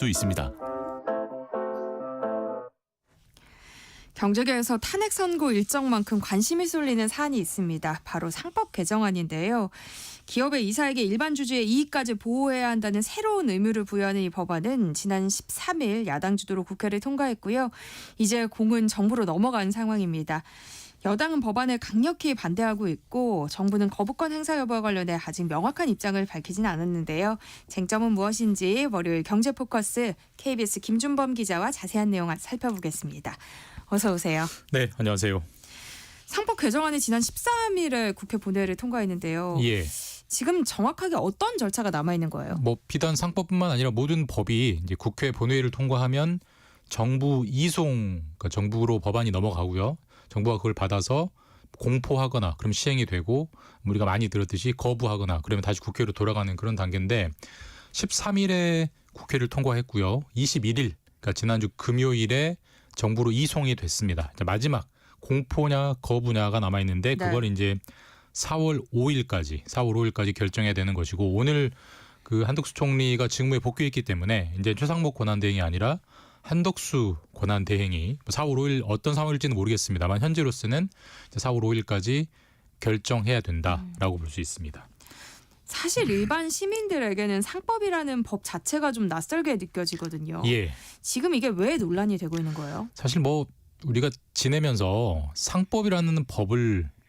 수 있습니다. 경제계에서 탄핵 선고 일정만큼 관심이 쏠리는 사안이 있습니다. 바로 상법 개정안인데요. 기업의 이사에게 일반 주주의 이익까지 보호해야 한다는 새로운 의무를 부여하는 이 법안은 지난 13일 야당 주도로 국회를 통과했고요. 이제 공은 정부로 넘어간 상황입니다. 여당은 법안을 강력히 반대하고 있고 정부는 거부권 행사 여부와 관련해 아직 명확한 입장을 밝히진 않았는데요. 쟁점은 무엇인지 월요일 경제포커스 KBS 김준범 기자와 자세한 내용 살펴보겠습니다. 어서 오세요. 네, 안녕하세요. 상법 개정안이 지난 13일에 국회 본회의를 통과했는데요. 예. 지금 정확하게 어떤 절차가 남아 있는 거예요? 비단 상법뿐만 아니라 모든 법이 이제 국회 본회의를 통과하면 정부 이송, 그러니까 정부로 법안이 넘어가고요. 정부가 그걸 받아서 공포하거나 그럼 시행이 되고 우리가 많이 들었듯이 거부하거나 그러면 다시 국회로 돌아가는 그런 단계인데 13일에 국회를 통과했고요. 21일, 그러니까 지난주 금요일에 정부로 이송이 됐습니다. 마지막 공포냐 거부냐가 남아 있는데 그걸 이제 4월 5일까지 결정해야 되는 것이고 오늘 그 한덕수 총리가 직무에 복귀했기 때문에 이제 최상목 권한대행이 아니라 한덕수 권한대행이 4월 5일 어떤 상황일지는 모르겠습니다만 현재로서는 4월 5일까지 결정해야 된다라고 볼 수 있습니다. 사실 일반 시민들에게는 상법이라는 법 자체가 좀 낯설게 느껴지거든요. 예. 지금 이게 왜 논란이 되고 있는 거예요? 사실 우리가 지내면서 상법이라는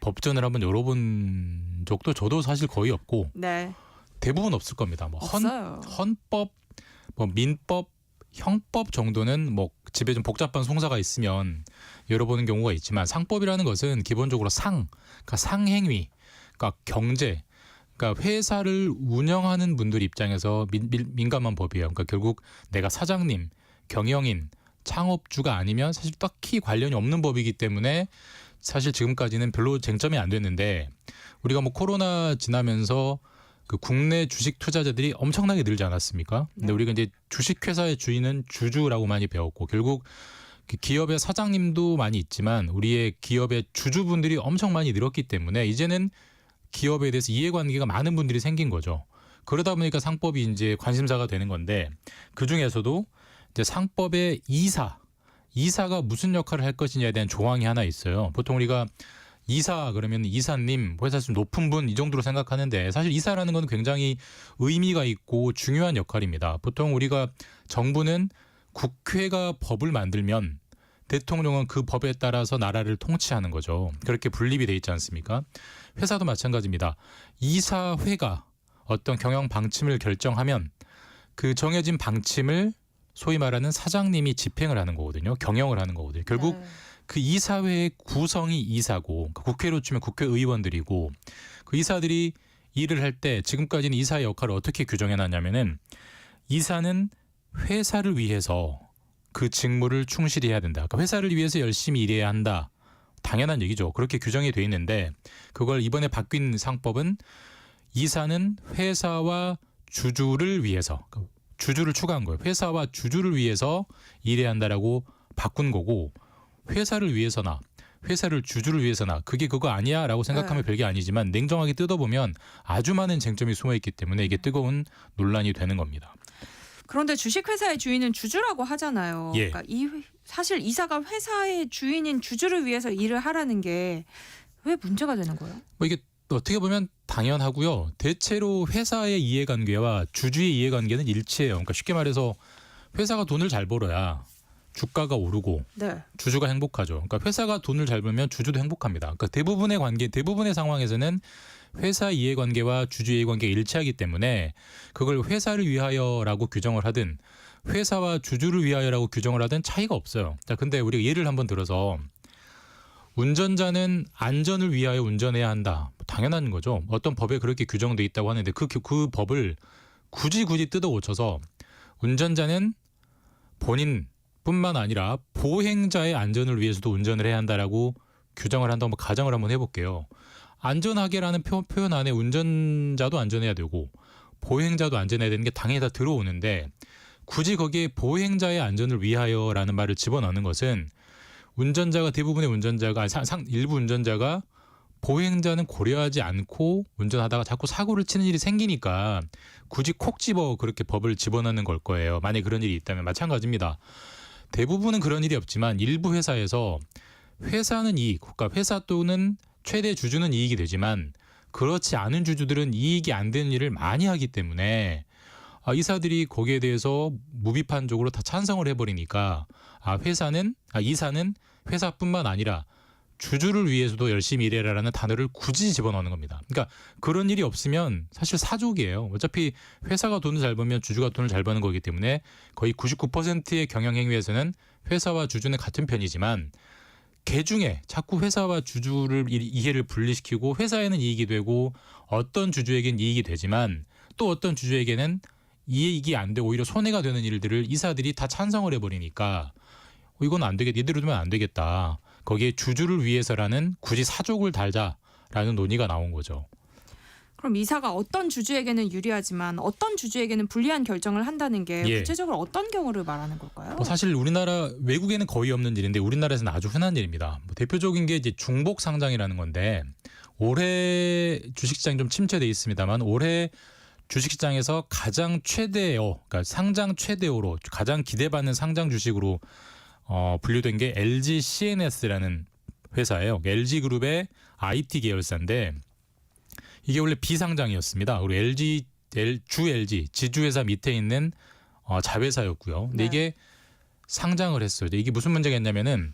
법전을 한번 열어본 적도 저도 사실 거의 없고 네. 대부분 없을 겁니다. 없어요. 헌법, 민법, 형법 정도는 집에 좀 복잡한 송사가 있으면 열어보는 경우가 있지만 상법이라는 것은 기본적으로 그러니까 상행위, 그러니까 경제, 그러니까 회사를 운영하는 분들 입장에서 민감한 법이에요. 그러니까 결국 내가 사장님, 경영인, 창업주가 아니면 사실 딱히 관련이 없는 법이기 때문에 사실 지금까지는 별로 쟁점이 안 됐는데 우리가 코로나 지나면서 그 국내 주식 투자자들이 엄청나게 늘지 않았습니까? 근데 우리가 이제 주식회사의 주인은 주주라고 많이 배웠고 결국 기업의 사장님도 많이 있지만 우리의 기업의 주주분들이 엄청 많이 늘었기 때문에 이제는 기업에 대해서 이해관계가 많은 분들이 생긴 거죠. 그러다 보니까 상법이 이제 관심사가 되는 건데 그 중에서도 이제 상법의 이사가 무슨 역할을 할 것이냐에 대한 조항이 하나 있어요. 보통 우리가 이사 그러면 이사님, 회사에서 좀 높은 분 이 정도로 생각하는데 사실 이사라는 건 굉장히 의미가 있고 중요한 역할입니다. 보통 우리가 정부는 국회가 법을 만들면 대통령은 그 법에 따라서 나라를 통치하는 거죠. 그렇게 분립이 돼 있지 않습니까? 회사도 마찬가지입니다. 이사회가 어떤 경영 방침을 결정하면 그 정해진 방침을 소위 말하는 사장님이 집행을 하는 거거든요. 경영을 하는 거거든요. 결국 그 이사회의 구성이 이사고 그러니까 국회로 치면 국회의원들이고 그 이사들이 일을 할 때 지금까지는 이사의 역할을 어떻게 규정해놨냐면은 이사는 회사를 위해서 그 직무를 충실히 해야 된다. 그러니까 회사를 위해서 열심히 일해야 한다. 당연한 얘기죠. 그렇게 규정이 돼 있는데 그걸 이번에 바뀐 상법은 이사는 회사와 주주를 위해서 주주를 추가한 거예요. 회사와 주주를 위해서 일해야 한다라고 바꾼 거고 회사를 위해서나 회사를 주주를 위해서나 그게 그거 아니야 라고 생각하면 별게 아니지만 냉정하게 뜯어보면 아주 많은 쟁점이 숨어있기 때문에 이게 뜨거운 논란이 되는 겁니다. 그런데 주식회사의 주인은 주주라고 하잖아요. 예. 그러니까 사실 이사가 회사의 주인인 주주를 위해서 일을 하라는 게 왜 문제가 되는 거예요? 이게 어떻게 보면 당연하고요. 대체로 회사의 이해관계와 주주의 이해관계는 일치해요. 그러니까 쉽게 말해서 회사가 돈을 잘 벌어야 주가가 오르고 주주가 행복하죠. 그러니까 회사가 돈을 잘 벌면 주주도 행복합니다. 그러니까 대부분의 상황에서는 회사 이해관계와 주주 이해관계가 일치하기 때문에 그걸 회사를 위하여라고 규정을 하든 회사와 주주를 위하여라고 규정을 하든 차이가 없어요. 자, 근데 우리가 예를 한번 들어서 운전자는 안전을 위하여 운전해야 한다. 당연한 거죠. 어떤 법에 그렇게 규정돼 있다고 하는데 그 법을 굳이 뜯어 고쳐서 운전자는 본인뿐만 아니라 보행자의 안전을 위해서도 운전을 해야 한다라고 규정을 한다고 가정을 한번 해볼게요. 안전하게라는 표현 안에 운전자도 안전해야 되고 보행자도 안전해야 되는 게 당연히 다 들어오는데 굳이 거기에 보행자의 안전을 위하여라는 말을 집어넣는 것은 운전자가 대부분의 운전자가 일부 운전자가 보행자는 고려하지 않고 운전하다가 자꾸 사고를 치는 일이 생기니까 굳이 콕 집어 그렇게 법을 집어넣는 걸 거예요. 만약에 그런 일이 있다면 마찬가지입니다. 대부분은 그런 일이 없지만 일부 회사에서 회사는 이익, 그러니까 회사 또는 최대 주주는 이익이 되지만 그렇지 않은 주주들은 이익이 안 되는 일을 많이 하기 때문에 이사들이 거기에 대해서 무비판적으로 다 찬성을 해버리니까 이사는 회사뿐만 아니라 주주를 위해서도 열심히 일해라라는 단어를 굳이 집어넣는 겁니다. 그러니까 그런 일이 없으면 사실 사족이에요. 어차피 회사가 돈을 잘 벌면 주주가 돈을 잘 버는 거기 때문에 거의 99%의 경영 행위에서는 회사와 주주는 같은 편이지만 개중에 자꾸 회사와 주주를 이해를 분리시키고 회사에는 이익이 되고 어떤 주주에겐 이익이 되지만 또 어떤 주주에게는 이익이 안 되고 오히려 손해가 되는 일들을 이사들이 다 찬성을 해버리니까 이건 안 되겠다. 이대로 두면 안 되겠다. 거기에 주주를 위해서라는 굳이 사족을 달자라는 논의가 나온 거죠. 그럼 이사가 어떤 주주에게는 유리하지만 어떤 주주에게는 불리한 결정을 한다는 게 예. 구체적으로 어떤 경우를 말하는 걸까요? 사실 우리나라 외국에는 거의 없는 일인데 우리나라에서는 아주 흔한 일입니다. 대표적인 게 이제 중복 상장이라는 건데 올해 주식시장이 좀 침체돼 있습니다만 올해 주식시장에서 가장 그러니까 상장 최대어로 가장 기대받는 상장 주식으로 분류된 게 LG CNS라는 회사예요. LG그룹의 IT 계열사인데 이게 원래 비상장이었습니다. 그리고 주 LG 지주회사 밑에 있는 자회사였고요. 근데 네. 이게 상장을 했어요. 이게 무슨 문제가 있냐면은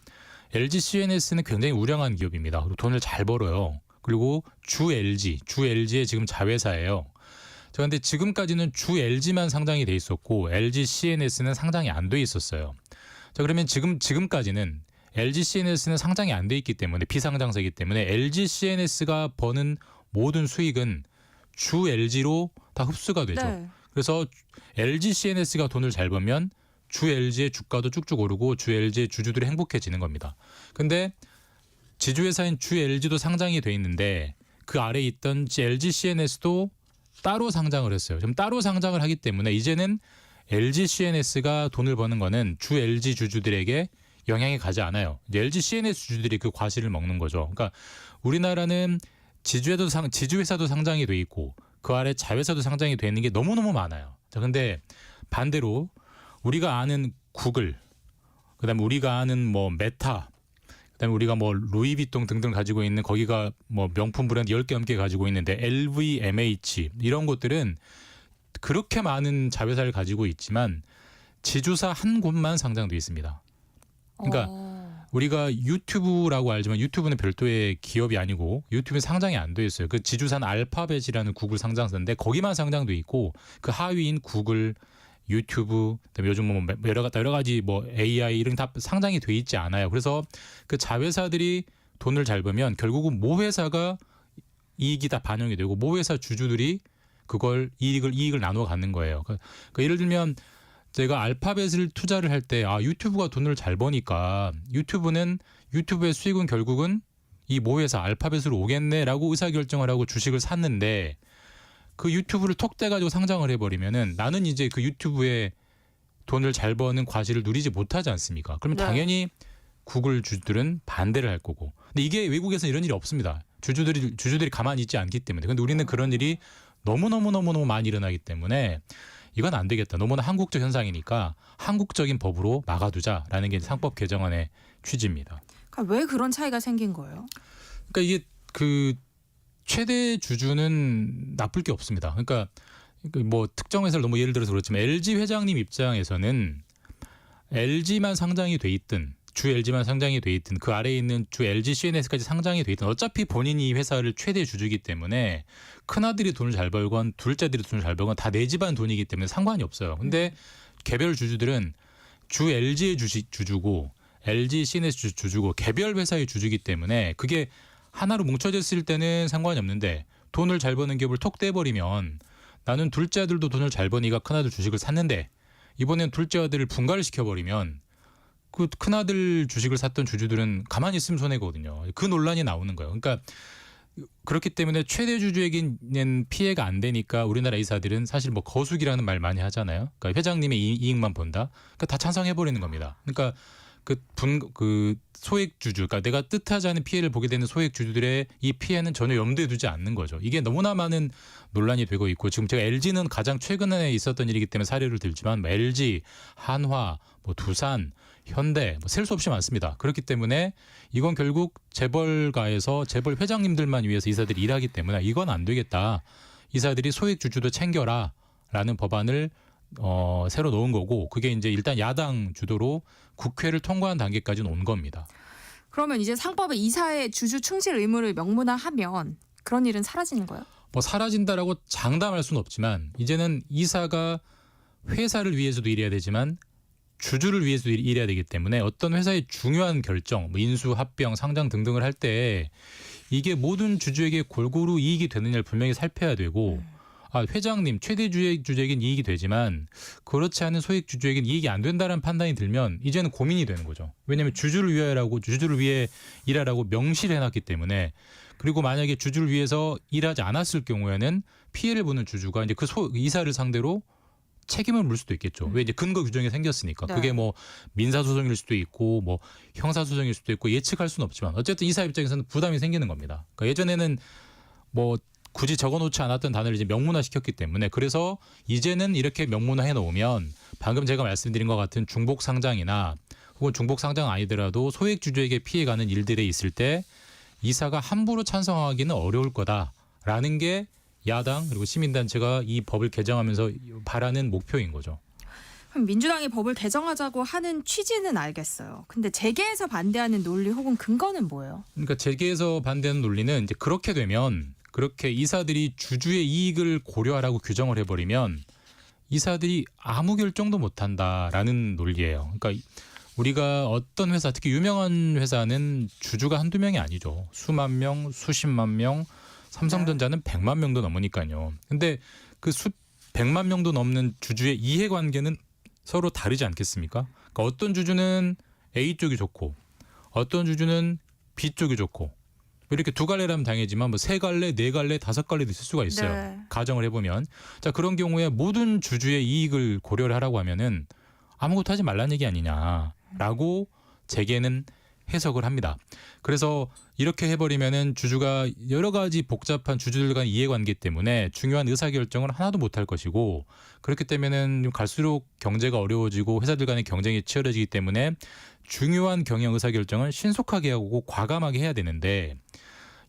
LG CNS는 굉장히 우량한 기업입니다. 그리고 돈을 잘 벌어요. 그리고 주 LG의 지금 자회사예요. 그런데 지금까지는 주 LG만 상장이 돼 있었고 LG CNS는 상장이 안 돼 있었어요. 자, 그러면 지금까지는 LG CNS는 상장이 안 돼 있기 때문에 비상장사이기 때문에 LG CNS가 버는 모든 수익은 주 LG로 다 흡수가 되죠. 네. 그래서 LG CNS가 돈을 잘 벌면 주 LG의 주가도 쭉쭉 오르고 주 LG의 주주들이 행복해지는 겁니다. 근데 지주회사인 주 LG도 상장이 돼 있는데 그 아래에 있던 LG CNS도 따로 상장을 했어요. 좀 따로 상장을 하기 때문에 이제는 LG CNS가 돈을 버는 거는 주 LG 주주들에게 영향이 가지 않아요. 이제 LG CNS 주주들이 그 과실을 먹는 거죠. 그러니까 우리나라는 지주회사도 상장이 돼 있고 그 아래 자회사도 상장이 돼 있는 게 너무너무 많아요. 자, 근데 반대로 우리가 아는 구글, 그다음에 우리가 아는 뭐 메타, 그다음에 우리가 뭐 루이비통 등등 가지고 있는 거기가 뭐 명품 브랜드 10개 넘게 가지고 있는데 LVMH 이런 곳들은 그렇게 많은 자회사를 가지고 있지만 지주사 한 곳만 상장돼 있습니다. 그러니까 우리가 유튜브라고 알지만 유튜브는 별도의 기업이 아니고 유튜브는 상장이 안 돼 있어요. 그 지주사는 알파벳이라는 구글 상장사인데 거기만 상장돼 있고 그 하위인 구글, 유튜브, 그다음에 요즘 뭐 여러 가지 뭐 AI 이런 다 상장이 돼 있지 않아요. 그래서 그 자회사들이 돈을 잘 벌면 결국은 모 회사가 이익이 다 반영이 되고 모 회사 주주들이 그걸 이익을 나눠 갖는 거예요. 그러니까 예를 들면 제가 알파벳을 투자를 할 때 유튜브가 돈을 잘 버니까 유튜브의 수익은 결국은 이 모 회사 알파벳으로 오겠네라고 의사결정을 하고 주식을 샀는데 그 유튜브를 톡 떼가지고 상장을 해버리면은 나는 이제 그 유튜브에 돈을 잘 버는 과실을 누리지 못하지 않습니까? 그러면 네. 당연히 구글 주주들은 반대를 할 거고. 근데 이게 외국에서는 이런 일이 없습니다. 주주들이 가만히 있지 않기 때문에. 근데 우리는 그런 일이 너무 많이 일어나기 때문에 이건 안 되겠다. 너무나 한국적 현상이니까 한국적인 법으로 막아두자라는 게 상법 개정안의 취지입니다. 그러니까 왜 그런 차이가 생긴 거예요? 그러니까 이게 그 최대 주주는 나쁠 게 없습니다. 그러니까 뭐 특정 회사를 너무 예를 들어서 그렇지만 LG 회장님 입장에서는 LG만 상장이 돼 있든 주 LG만 상장이 돼 있든 그 아래에 있는 주 LG CNS까지 상장이 돼 있든 어차피 본인이 이 회사를 최대 주주이기 때문에 큰아들이 돈을 잘 벌건 둘째들이 돈을 잘 벌건 다 내 집안 돈이기 때문에 상관이 없어요. 근데 개별 주주들은 주 LG의 주주고 LG CNS 주주고 개별 회사의 주주이기 때문에 그게 하나로 뭉쳐졌을 때는 상관이 없는데 돈을 잘 버는 기업을 톡 떼버리면 나는 둘째 아들도 돈을 잘 버니까 큰아들 주식을 샀는데 이번엔 둘째 아들을 분가를 시켜버리면 그 큰아들 주식을 샀던 주주들은 가만히 있으면 손해거든요. 그 논란이 나오는 거예요. 그러니까 그렇기 때문에 최대 주주에게는 피해가 안 되니까 우리나라 이사들은 사실 뭐 거수기라는 말 많이 하잖아요. 그러니까 회장님의 이익만 본다. 그러니까 다 찬성해버리는 겁니다. 그러니까 그 소액 주주, 그러니까 내가 뜻하지 않은 피해를 보게 되는 소액 주주들의 이 피해는 전혀 염두에 두지 않는 거죠. 이게 너무나 많은 논란이 되고 있고 지금 제가 LG는 가장 최근에 있었던 일이기 때문에 사례를 들지만 뭐 LG, 한화, 뭐 두산, 현대 뭐 셀 수 없이 많습니다. 그렇기 때문에 이건 결국 재벌가에서 재벌 회장님들만 위해서 이사들이 일하기 때문에 이건 안 되겠다. 이사들이 소액 주주도 챙겨라라는 법안을 새로 넣은 거고 그게 이제 일단 야당 주도로 국회를 통과한 단계까지는 온 겁니다. 그러면 이제 상법에 이사의 주주 충실 의무를 명문화하면 그런 일은 사라지는 거예요? 뭐 사라진다라고 장담할 수는 없지만 이제는 이사가 회사를 위해서도 일해야 되지만 주주를 위해서도 일해야 되기 때문에 어떤 회사의 중요한 결정, 뭐 인수, 합병, 상장 등등을 할 때 이게 모든 주주에게 골고루 이익이 되느냐를 분명히 살펴야 되고 회장님, 최대 주주에겐 이익이 되지만 그렇지 않은 소액 주주에겐 이익이 안 된다는 판단이 들면 이제는 고민이 되는 거죠. 왜냐하면 주주를 위해 일하라고 명시를 해놨기 때문에 그리고 만약에 주주를 위해서 일하지 않았을 경우에는 피해를 보는 주주가 이제 그 이사를 상대로 책임을 물 수도 있겠죠. 왜 이제 근거 규정이 생겼으니까. 네. 그게 뭐 민사소송일 수도 있고 뭐 형사소송일 수도 있고 예측할 수는 없지만 어쨌든 이사 입장에서는 부담이 생기는 겁니다. 그러니까 예전에는 뭐 굳이 적어놓지 않았던 단어를 이제 명문화시켰기 때문에 그래서 이제는 이렇게 명문화해 놓으면 방금 제가 말씀드린 것 같은 중복 상장이나 혹은 중복 상장 아니더라도 소액 주주에게 피해가는 일들에 있을 때 이사가 함부로 찬성하기는 어려울 거다라는 게 야당 그리고 시민단체가 이 법을 개정하면서 바라는 목표인 거죠. 그럼 민주당이 법을 개정하자고 하는 취지는 알겠어요. 근데 재계에서 반대하는 논리 혹은 근거는 뭐예요? 그러니까 재계에서 반대하는 논리는 이제 그렇게 되면 그렇게 이사들이 주주의 이익을 고려하라고 규정을 해버리면 이사들이 아무 결정도 못한다라는 논리예요. 그러니까 우리가 어떤 회사, 특히 유명한 회사는 주주가 한두 명이 아니죠. 수만 명, 수십만 명, 삼성전자는 100만 명도 넘으니까요. 근데 그 백만 명도 넘는 주주의 이해관계는 서로 다르지 않겠습니까? 그러니까 어떤 주주는 A 쪽이 좋고 어떤 주주는 B 쪽이 좋고 이렇게 두 갈래라면 당연하지만 뭐 세 갈래, 네 갈래, 다섯 갈래도 있을 수가 있어요. 네. 가정을 해보면. 자 그런 경우에 모든 주주의 이익을 고려를 하라고 하면은 아무것도 하지 말라는 얘기 아니냐라고 재계는 해석을 합니다. 그래서 이렇게 해버리면은 주주가 여러 가지 복잡한 주주들 간 이해관계 때문에 중요한 의사결정을 하나도 못할 것이고 그렇기 때문에는 갈수록 경제가 어려워지고 회사들 간의 경쟁이 치열해지기 때문에 중요한 경영 의사결정은 신속하게 하고 과감하게 해야 되는데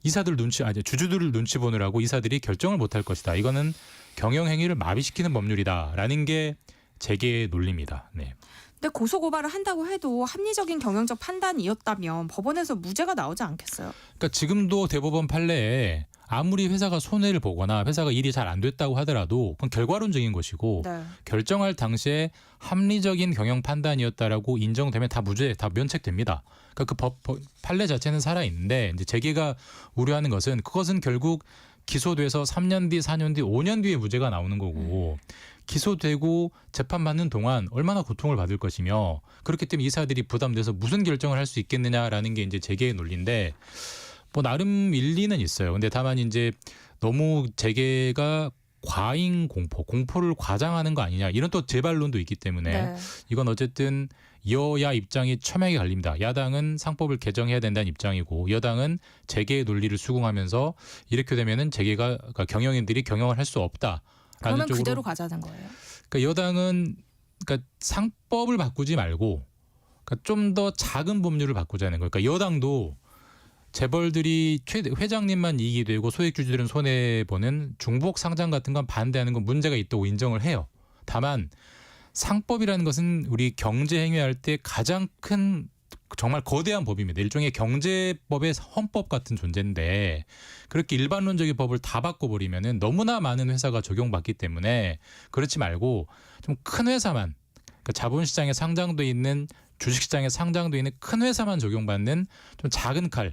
주주들을 눈치 보느라고 이사들이 결정을 못할 것이다. 이거는 경영 행위를 마비시키는 법률이다라는 게 재계의 논리입니다. 네. 근데 고소고발을 한다고 해도 합리적인 경영적 판단이었다면 법원에서 무죄가 나오지 않겠어요? 그러니까 지금도 대법원 판례에 아무리 회사가 손해를 보거나 회사가 일이 잘 안 됐다고 하더라도 그건 결과론적인 것이고 네. 결정할 당시에 합리적인 경영 판단이었다라고 인정되면 다 무죄, 다 면책됩니다. 그러니까 그 법 판례 자체는 살아 있는데 이제 재계가 우려하는 것은 그것은 결국 기소돼서 3년 뒤, 4년 뒤, 5년 뒤에 무죄가 나오는 거고 기소되고 재판받는 동안 얼마나 고통을 받을 것이며 그렇기 때문에 이사들이 부담돼서 무슨 결정을 할 수 있겠느냐라는 게 이제 재계의 논리인데 뭐 나름 일리는 있어요. 근데 다만 이제 너무 재계가 과잉 공포를 과장하는 거 아니냐 이런 또 재반론도 있기 때문에 네. 이건 어쨌든 여야 입장이 첨예하게 갈립니다. 야당은 상법을 개정해야 된다는 입장이고 여당은 재계의 논리를 수긍하면서 이렇게 되면은 재계가 그러니까 경영인들이 경영을 할 수 없다라는 그러면 쪽으로 그대로 가자는 거예요? 그러니까 여당은 그러니까 상법을 바꾸지 말고 그러니까 좀 더 작은 법률을 바꾸자는 거예요. 그러니까 여당도 재벌들이 회장님만 이익이 되고 소액 주주들은 손해 보는 중복 상장 같은 건 반대하는 건 문제가 있다고 인정을 해요. 다만 상법이라는 것은 우리 경제 행위할 때 가장 큰 정말 거대한 법입니다. 일종의 경제법의 헌법 같은 존재인데 그렇게 일반론적인 법을 다 바꿔버리면은 너무나 많은 회사가 적용받기 때문에 그렇지 말고 좀 큰 회사만 그러니까 자본시장에 상장돼 있는 주식시장에 상장돼 있는 큰 회사만 적용받는 좀 작은 칼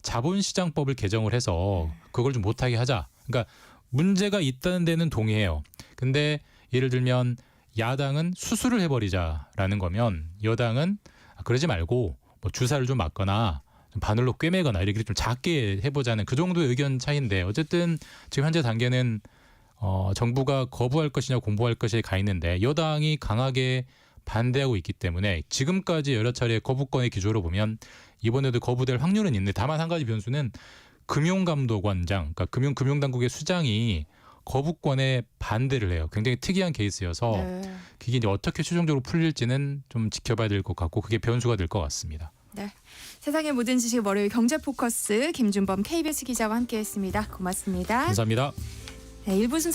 자본시장법을 개정을 해서 그걸 좀 못하게 하자. 그러니까 문제가 있다는 데는 동의해요. 근데 예를 들면 야당은 수술을 해버리자라는 거면 여당은 그러지 말고 뭐 주사를 좀 맞거나 좀 바늘로 꿰매거나 이렇게 좀 작게 해보자는 그 정도의 의견 차이인데 어쨌든 지금 현재 단계는 정부가 거부할 것이냐 공부할 것이냐에 가 있는데 여당이 강하게 반대하고 있기 때문에 지금까지 여러 차례 거부권의 기조로 보면 이번에도 거부될 확률은 있는데 다만 한 가지 변수는 금융감독원장, 그러니까 금융당국의 수장이 거부권에 반대를 해요. 굉장히 특이한 케이스여서 네. 그게 이제 어떻게 최종적으로 풀릴지는 좀 지켜봐야 될 것 같고 그게 변수가 될 것 같습니다. 네. 세상의 모든 지식 월요일 경제 포커스 김준범 KBS 기자와 함께했습니다. 고맙습니다. 감사합니다. 네, 1부 순서